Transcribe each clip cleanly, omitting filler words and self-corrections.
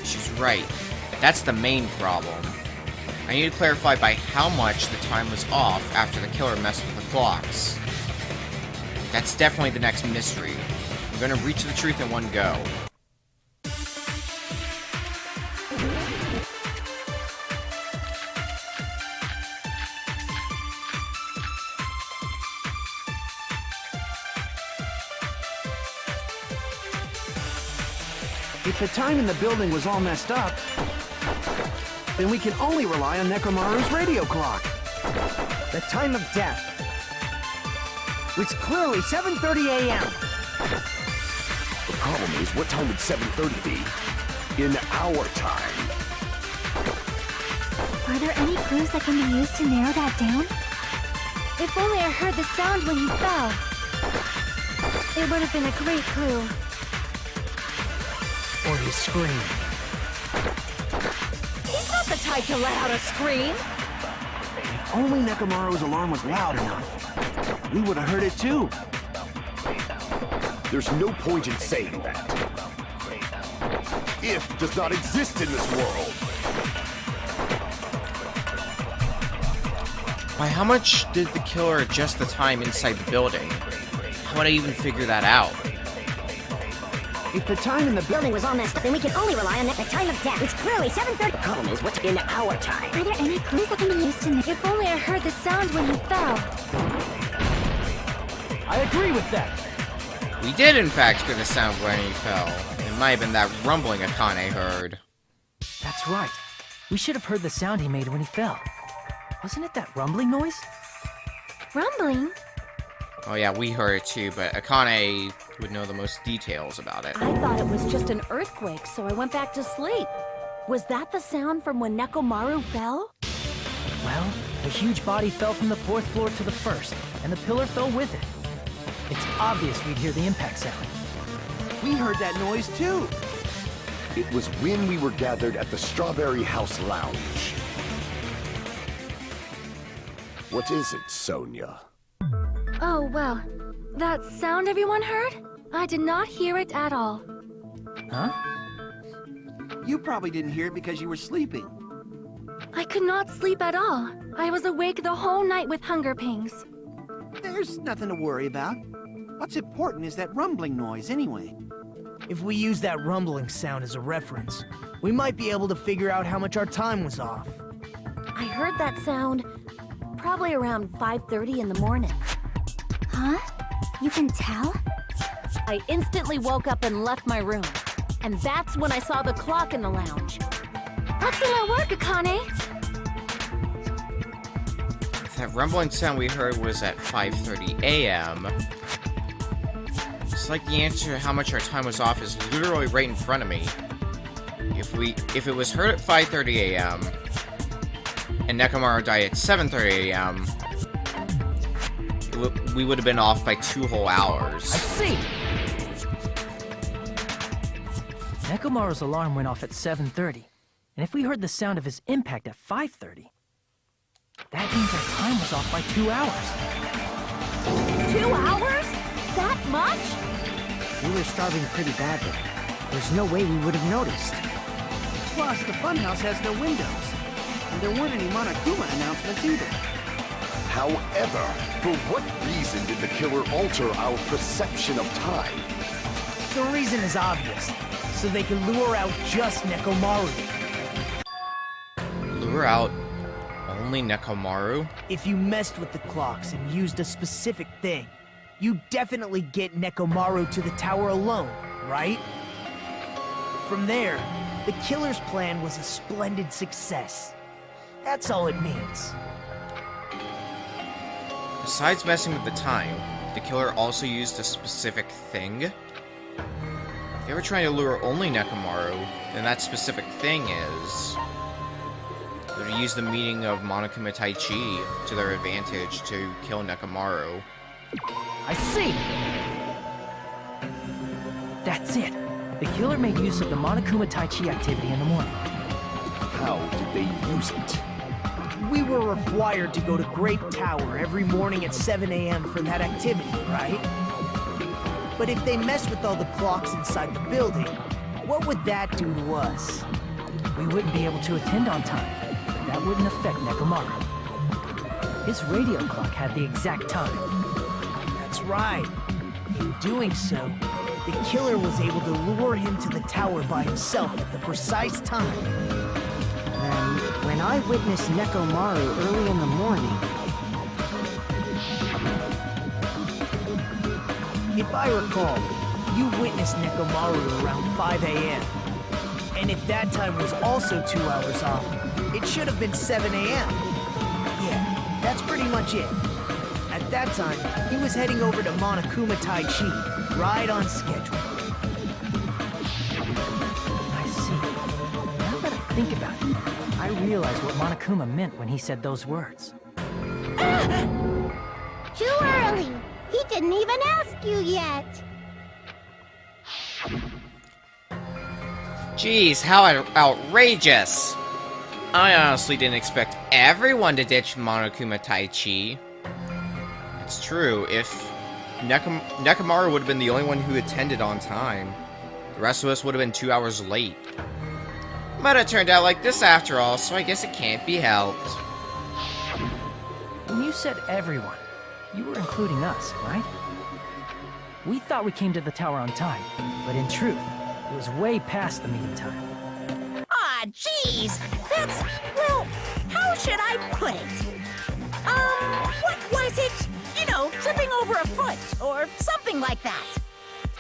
She's right. That's the main problem. I need to clarify by how much the time was off after the killer messed with the clocks. That's definitely the next mystery. I'm gonna reach the truth in one go. If the time in the building was all messed up, then we can only rely on Nekomaru's radio clock. The time of death was clearly 7:30 a.m. The problem is, what time would 7:30 be? In our time. Are there any clues that can be used to narrow that down? If only I heard the sound when he fell. It would have been a great clue. Or his scream. He's not the type to let out a scream. If only Nekomaru's alarm was loud enough, we would have heard it too. There's no point in saying that. If does not exist in this world. By how much did the killer adjust the time inside the building? How would I even figure that out? If the time in the Building was all messed up, then we can only rely on the time of death. It's clearly 7:30. The problem is, what's in our time? Are there any clues that can be used to... If only I heard the sound when he fell. I agree with that. We did, in fact, hear the sound when he fell. It might have been that rumbling Akane heard. That's right. We should have heard the sound he made when he fell. Wasn't it that rumbling noise? Rumbling? Oh yeah, we heard it too, but Akane would know the most details about it. I thought it was just an earthquake, so I went back to sleep. Was that the sound from when Nekomaru fell? Well, a huge body fell from the 4th floor to the 1st, and the pillar fell with it. It's obvious we'd hear the impact sound. we heard that noise too. It was when we were gathered at the Strawberry House Lounge. What is it, Sonia? Oh, well. That sound everyone heard? I did not hear it at all. Huh? You probably didn't hear it because you were sleeping. I could not sleep at all. I was awake the whole night with hunger pangs. There's nothing to worry about. What's important is that rumbling noise anyway. If we use that rumbling sound as a reference, we might be able to figure out how much our time was off. I heard that sound probably around 5:30 in the morning. Huh? You can tell? I instantly woke up and left my room. And that's when I saw the clock in the lounge. That still at work, Akane. That rumbling sound we heard was at 5:30 a.m. It's like the answer to how much our time was off is literally right in front of me. If it was heard at 5:30 a.m. and Nekomaru died at 7:30 a.m., we would have been off by 2 whole hours. I see! Nekomaru's alarm went off at 7:30, and if we heard the sound of his impact at 5:30, that means our time was off by 2 hours. 2 hours? That much? We were starving pretty badly. There's no way we would have noticed. Plus, the funhouse has no windows. And there weren't any Monokuma announcements either. However, for what reason did the killer alter our perception of time? The reason is obvious. So they can lure out just Nekomaru. Lure out only Nekomaru? If you messed with the clocks and used a specific thing, you definitely get Nekomaru to the tower alone, right? From there, the killer's plan was a splendid success. That's all it means. Besides messing with the time, the killer also used a specific thing? If they were trying to lure only Nekomaru, then that specific thing is... they would use the meaning of Monokuma Taichi to their advantage to kill Nekomaru. I see! That's it. The killer made use of the Monokuma Taichi activity in the morning. How did they use it? We were required to go to Grape Tower every morning at 7 a.m. for that activity, right? But if they messed with all the clocks inside the building, What would that do to us? We wouldn't be able to attend on time. That wouldn't affect Nekomaru. His radio clock had the exact time. That's right. In doing so, the killer was able to lure him to the tower by himself at the precise time. Then, when I witnessed Nekomaru early in the morning... If I recall, you witnessed Nekomaru around 5 a.m. And if that time was also 2 hours off, it should have been 7 a.m. Yeah, that's pretty much it. At that time, he was heading over to Monokuma Tai Chi, right on schedule. I see. Now that I think about it, I realize what Monokuma meant when he said those words. Too early. He didn't even ask you yet. Jeez, how outrageous! I honestly didn't expect everyone to ditch Monokuma Tai Chi. It's true, if Nekomaru would have been the only one who attended on time, the rest of us would have been 2 hours late. But it turned out like this after all, so I guess it can't be helped. When you said everyone, you were including us, right? We thought we came to the tower on time, but in truth, it was way past the meeting time. Aw, jeez! That's... well, how should I put it? What was it? You know, tripping over a foot, or something like that.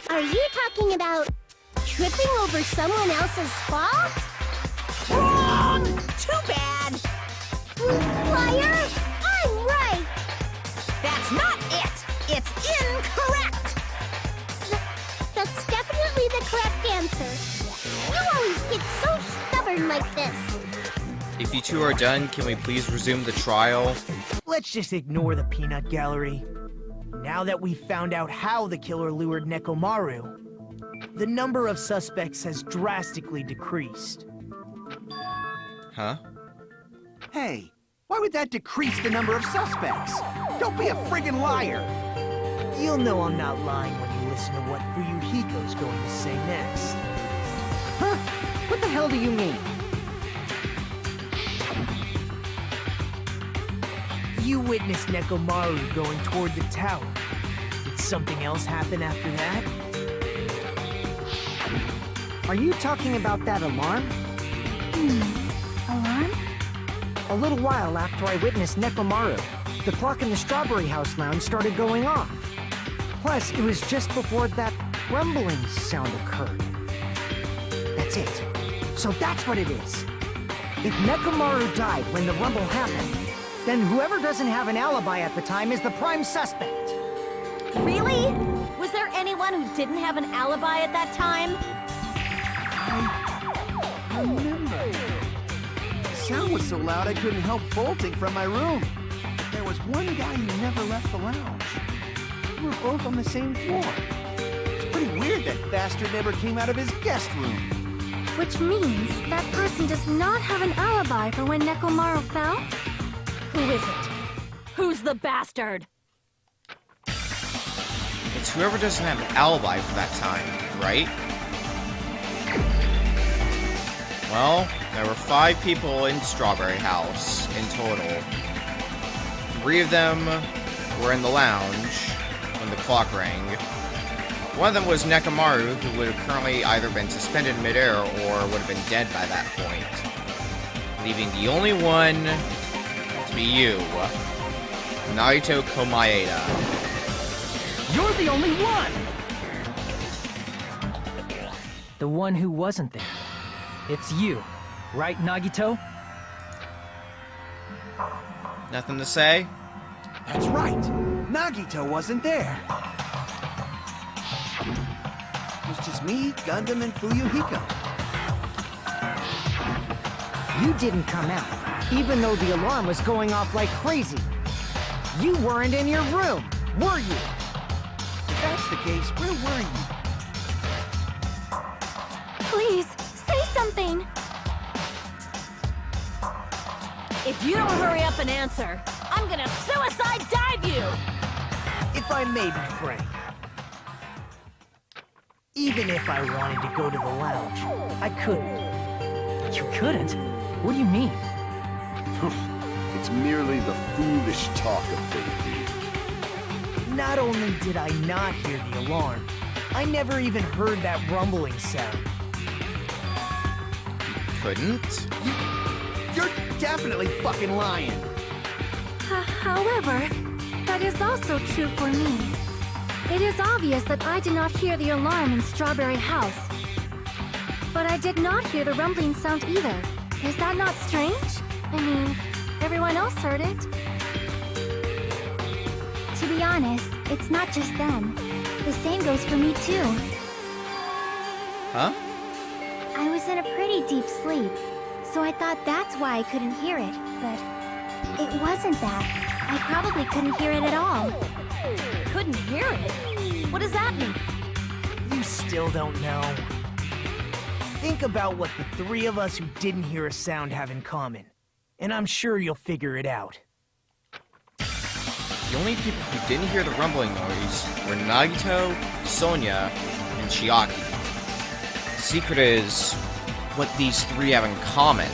Are you talking about tripping over someone else's fault? Wrong! Too bad! Liar! I'm right! That's not it! It's incorrect! That's definitely the correct answer. You always get so stubborn like this. If you two are done, can we please resume the trial? Let's just ignore the peanut gallery. Now that we've found out how the killer lured Nekomaru, the number of suspects has drastically decreased. Huh? Hey, why would that decrease the number of suspects? Don't be a friggin' liar! You'll know I'm not lying when you listen to what Fuyuhiko's going to say next. Huh? What the hell do you mean? You witnessed Nekomaru going toward the tower. Did something else happen after that? Are you talking about that alarm? Alarm? A little while after I witnessed Nekomaru, the clock in the Strawberry House lounge started going off. Plus, it was just before that rumbling sound occurred. That's it. So that's what it is. If Nekomaru died when the rumble happened, then whoever doesn't have an alibi at the time is the prime suspect. Really? Was there anyone who didn't have an alibi at that time? I remember. The sound was so loud I couldn't help bolting from my room. There was one guy who never left the lounge. We were both on the same floor. It's pretty weird that bastard never came out of his guest room. Which means that person does not have an alibi for when Nekomaru fell? Who is it? Who's the bastard? It's whoever doesn't have an alibi for that time, right? Well, there were 5 people in Strawberry House in total. 3 of them were in the lounge when the clock rang. One of them was Nekomaru, who would have currently either been suspended midair or would have been dead by that point. Leaving the only one to be you, Naito Komaeda. You're the only one! The one who wasn't there. It's you, right, Nagito? Nothing to say? That's right. Nagito wasn't there. It was just me, Gundam, and Fuyuhiko. You didn't come out, even though the alarm was going off like crazy. You weren't in your room, were you? If that's the case, where were you? Please, say something! If you don't hurry up and answer, I'm gonna suicide dive you! If I may be frank, Even if I wanted to go to the lounge, I couldn't. You couldn't? What do you mean? It's merely the foolish talk of baby. Not only did I not hear the alarm, I never even heard that rumbling sound. Couldn't? You're definitely fucking lying. However, that is also true for me. It is obvious that I did not hear the alarm in Strawberry House. But I did not hear the rumbling sound either. Is that not strange? I mean, everyone else heard it. To be honest, it's not just them. The same goes for me too. Huh? I was in a pretty deep sleep, so I thought that's why I couldn't hear it, but it wasn't that. I probably couldn't hear it at all. Couldn't hear it? What does that mean? You still don't know. Think about what the three of us who didn't hear a sound have in common, and I'm sure you'll figure it out. The only people who didn't hear the rumbling noise were Nagito, Sonia, and Chiaki. The secret is what these three have in common.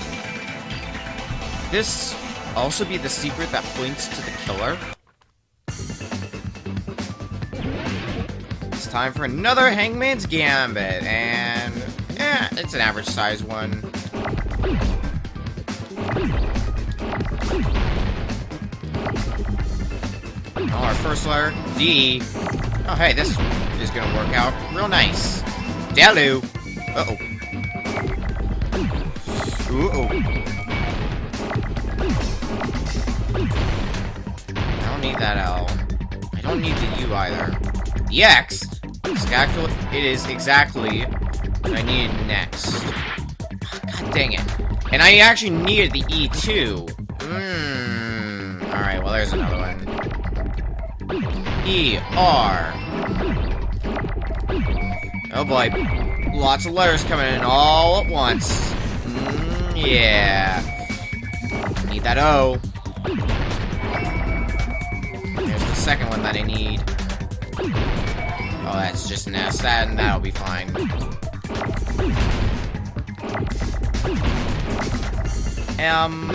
Could this also be the secret that points to the killer? It's time for another Hangman's Gambit, and it's an average size one. Oh, our first letter, D. Oh, hey, this is gonna work out real nice. Dalu. Uh-oh. Uh-oh. I don't need that L. I don't need the U either. The X. It is exactly what I needed next. God dang it. And I actually needed the E too. Alright, well there's another one. E, R. Oh boy. Lots of letters coming in all at once. Yeah. Need that O. There's the second one that I need. Oh, that's just an S. That'll be fine. M.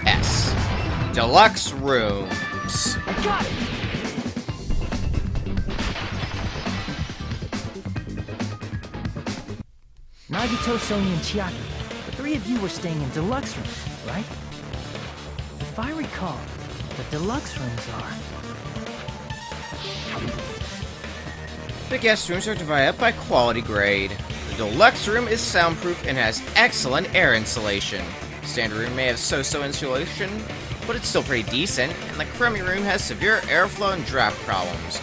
S. Deluxe rooms. I got it! Nagito, Sonia, and Chiaki. The three of you were staying in deluxe rooms, right? If I recall, the deluxe rooms are... The guest rooms are divided up by quality grade. The deluxe room is soundproof and has excellent air insulation. The standard room may have so-so insulation, but it's still pretty decent, and the crummy room has severe airflow and draft problems.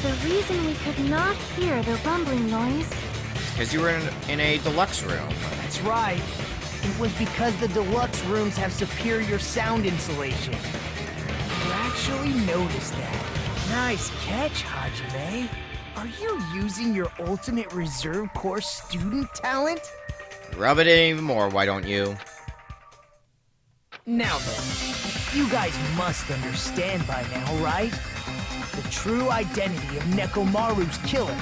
The reason we could not hear the rumbling noise... Because you were in a deluxe room. That's right. It was because the deluxe rooms have superior sound insulation. You actually noticed that. Nice catch, Hajime. Are you using your ultimate reserve corps student talent? Rub it in even more, why don't you? Now then, you guys must understand by now, right? The true identity of Nekomaru's killer.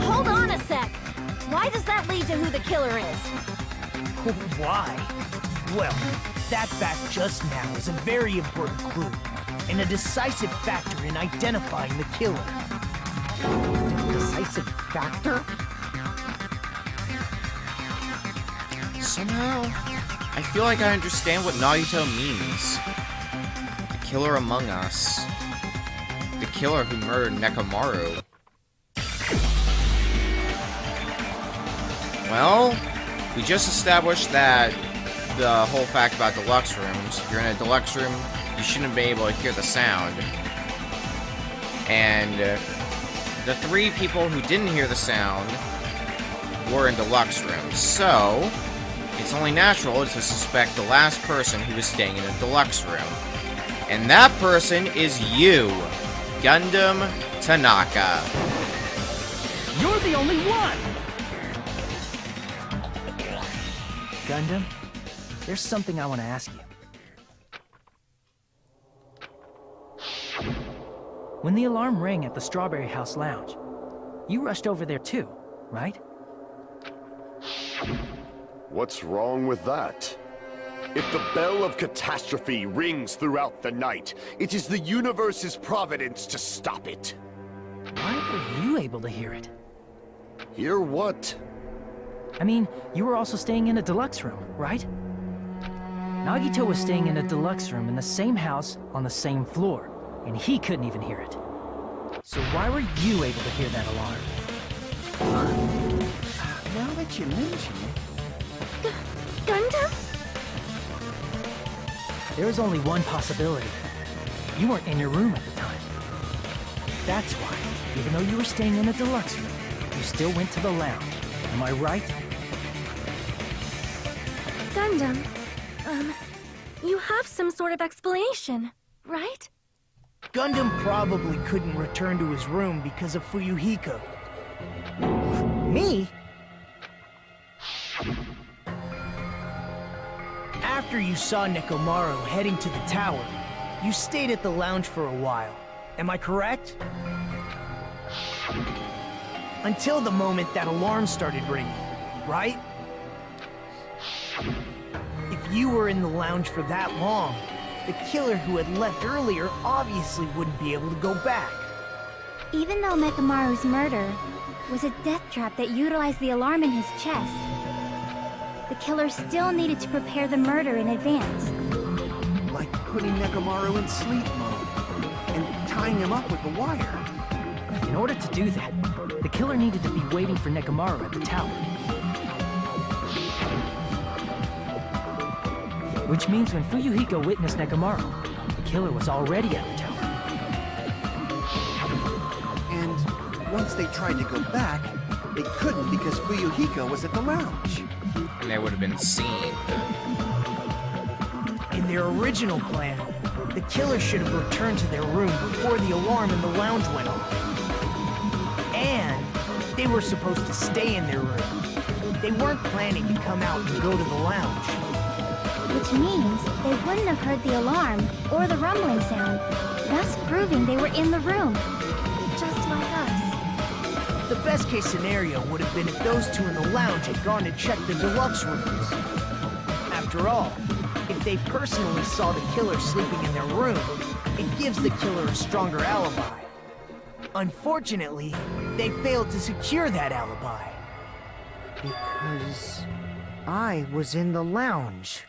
Hold on a sec. Why does that lead to who the killer is? Why? Well, that fact just now is a very important clue, and a decisive factor in identifying the killer. Decisive factor? Somehow, I feel like I understand what Nagito means. The killer among us. The killer who murdered Nekomaru. Well, we just established that the whole fact about deluxe rooms. If you're in a deluxe room, you shouldn't be able to hear the sound. And the three people who didn't hear the sound were in deluxe rooms. So, it's only natural to suspect the last person who was staying in a deluxe room. And that person is you, Gundam Tanaka. You're the only one! Gundam, there's something I want to ask you. when the alarm rang at the Strawberry House Lounge, you rushed over there too, right? What's wrong with that? If the bell of catastrophe rings throughout the night, it is the universe's providence to stop it. Why were you able to hear it? Hear what? I mean, you were also staying in a deluxe room, right? Nagito was staying in a deluxe room in the same house on the same floor, and he couldn't even hear it. So why were you able to hear that alarm? Now that you mention it... Gundam? There is only one possibility. You weren't in your room at the time. That's why, even though you were staying in a deluxe room, you still went to the lounge. Am I right? Gundam, you have some sort of explanation, right? Gundam probably couldn't return to his room because of Fuyuhiko. Me? After you saw Nekomaru heading to the tower, you stayed at the lounge for a while. Am I correct? Until the moment that alarm started ringing, right? If you were in the lounge for that long, the killer who had left earlier obviously wouldn't be able to go back. Even though Nekomaru's murder was a death trap that utilized the alarm in his chest, the killer still needed to prepare the murder in advance. Like putting Nekomaru in sleep mode and tying him up with the wire. In order to do that, the killer needed to be waiting for Nekomaru at the tower. Which means when Fuyuhiko witnessed Nekomaru, the killer was already at the tower. And once they tried to go back, they couldn't because Fuyuhiko was at the lounge. And they would have been seen. In their original plan, the killer should have returned to their room before the alarm in the lounge went off. And they were supposed to stay in their room. They weren't planning to come out and go to the lounge. Which means they wouldn't have heard the alarm or the rumbling sound, thus proving they were in the room. Just like us. The best case scenario would have been if those two in the lounge had gone to check the deluxe rooms. After all, if they personally saw the killer sleeping in their room, it gives the killer a stronger alibi. Unfortunately, they failed to secure that alibi. Because I was in the lounge.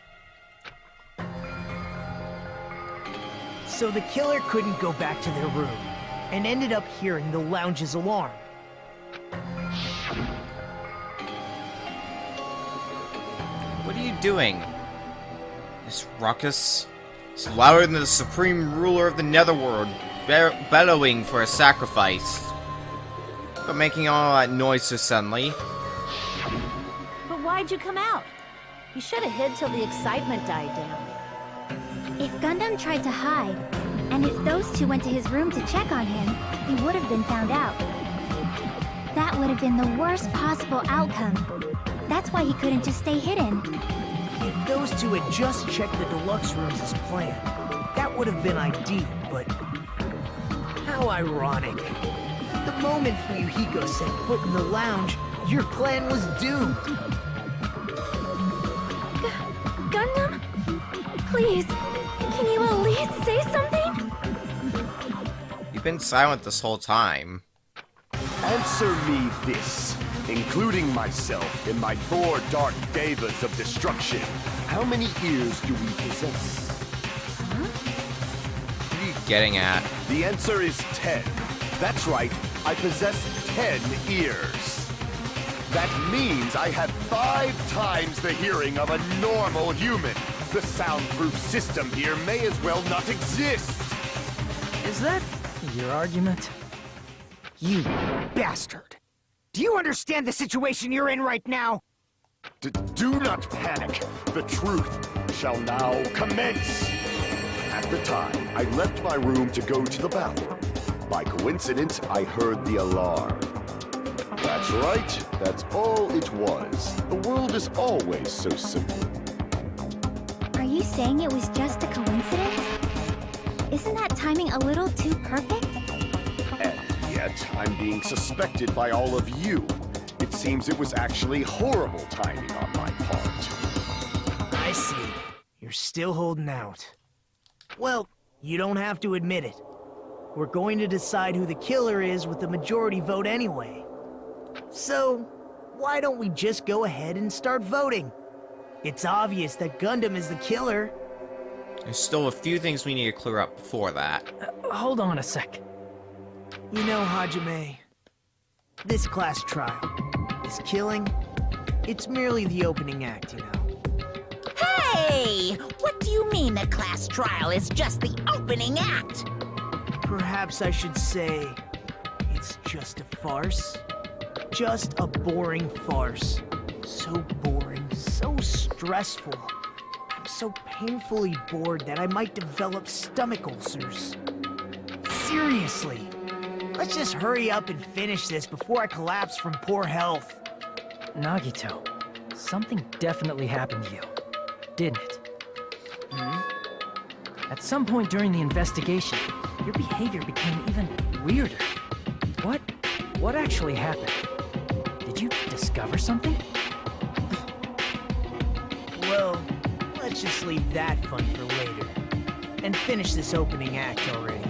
So the killer couldn't go back to their room, and ended up hearing the lounge's alarm. What are you doing? This ruckus is louder than the supreme ruler of the netherworld, bellowing for a sacrifice. But making all that noise so suddenly. But why'd you come out? You should have hid till the excitement died down. If Gundam tried to hide, and if those two went to his room to check on him, he would have been found out. That would have been the worst possible outcome. That's why he couldn't just stay hidden. If those two had just checked the deluxe rooms as planned, that would have been ideal, but... how ironic. The moment Fuyuhiko set foot in the lounge, your plan was doomed. Gundam? Please, can you at least say something? You've been silent this whole time. Answer me this, including myself in my 4 dark devas of destruction. How many ears do we possess? What are you getting at? The answer is 10. That's right, I possess 10 ears. That means I have 5 times the hearing of a normal human. The soundproof system here may as well not exist. Is that your argument? You bastard! Do you understand the situation you're in right now? Do not panic. The truth shall now commence. At the time, I left my room to go to the bathroom. By coincidence, I heard the alarm. That's right. That's all it was. The world is always so simple. Are you saying it was just a coincidence? Isn't that timing a little too perfect? yet I'm being suspected by all of you. It seems it was actually horrible timing on my part. I see. You're still holding out. Well, you don't have to admit it. We're going to decide who the killer is with the majority vote anyway. So, why don't we just go ahead and start voting? It's obvious that Gundam is the killer. There's still a few things we need to clear up before that. Hold on a sec. You know, Hajime, this class trial, this killing, it's merely the opening act, you know. Hey! What do you mean the class trial is just the opening act? Perhaps I should say, it's just a farce. Just a boring farce. So boring, so stressful. I'm so painfully bored that I might develop stomach ulcers. Seriously. Let's just hurry up and finish this before I collapse from poor health. Nagito, something definitely happened to you, didn't it? At some point during the investigation, your behavior became even weirder. What actually happened? Did you discover something? Well, let's just leave that fun for later. And finish this opening act already.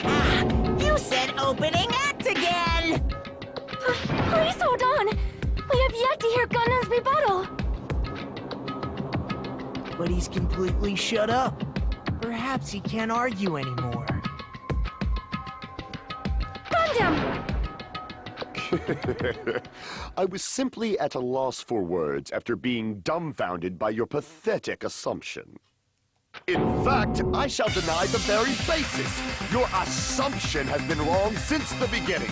Ah, you said opening act again! Please hold on! We have yet to hear Gundam's rebuttal! But he's completely shut up. Perhaps he can't argue anymore. Gundam! I was simply at a loss for words after being dumbfounded by your pathetic assumption. In fact, I shall deny the very basis. Your assumption has been wrong since the beginning.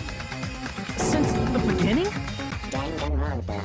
Since the beginning? Danganronpa.